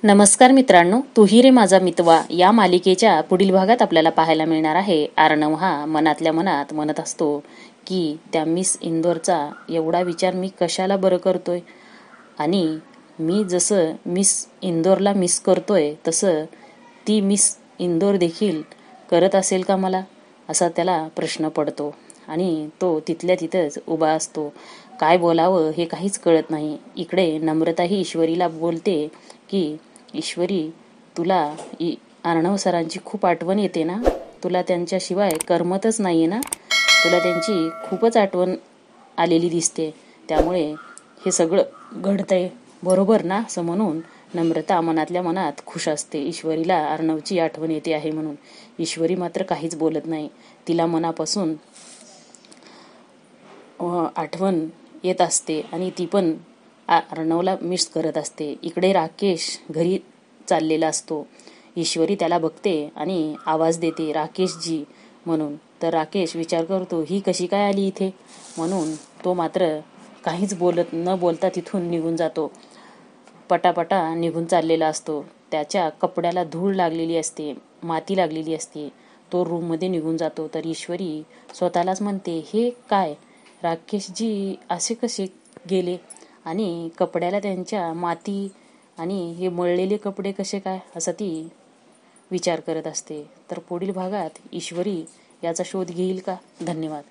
नमस्कार मित्रांनो, तूही रे माझा मितवा या मालिकेच्या पुढील भागात आपल्याला पाहायला मिळणार आहे. अर्णव हा मनातल्या मनात म्हणत असतो की त्या मिस इंदोरचा एवढा विचार मी कशाला बरं करतोय, आणि मी जसं मिस इंदोरला मिस करतोय तसं ती मिस इंदोर देखील करत असेल का मला, असा त्याला प्रश्न पडतो. आणि तो तिथल्या तिथंच उभा असतो. काय बोलावं हे काहीच कळत नाही. इकडे नम्रता ही ईश्वरीला बोलते की ईश्वरी, तुला अर्णव सरांची खूप आठवण येते ना, तुला त्यांच्याशिवाय करमतच नाहीये ना, तुला त्यांची खूपच आठवण आलेली दिसते, त्यामुळे हे सगळं घडतंय बरोबर ना, असं म्हणून नम्रता मनातल्या मनात खुश असते. ईश्वरीला अर्णवची आठवण येते आहे म्हणून. ईश्वरी मात्र काहीच बोलत नाही. तिला मनापासून आठवण येत असते आणि ती पण अर्णवला मिस करत असते. इकडे राकेश घरी चाललेला असतो. ईश्वरी त्याला बघते आणि आवाज देते, राकेशजी म्हणून. तर राकेश विचार करतो, ही कशी काय आली इथे म्हणून. तो मात्र काहीच न बोलता तिथून निघून जातो. पटापटा निघून चाललेला असतो. त्याच्या कपड्याला धूळ लागलेली असते, माती लागलेली असते. तो रूममध्ये निघून जातो. तर ईश्वरी स्वतःलाच म्हणते, हे काय, राकेशजी असे कसे गेले आणि कपड्याला त्यांच्या माती आणि हे मळलेले कपडे कसे काय, असा ती विचार करत असते. तर पुढील भागात ईश्वरी याचा शोध घेईल का? धन्यवाद.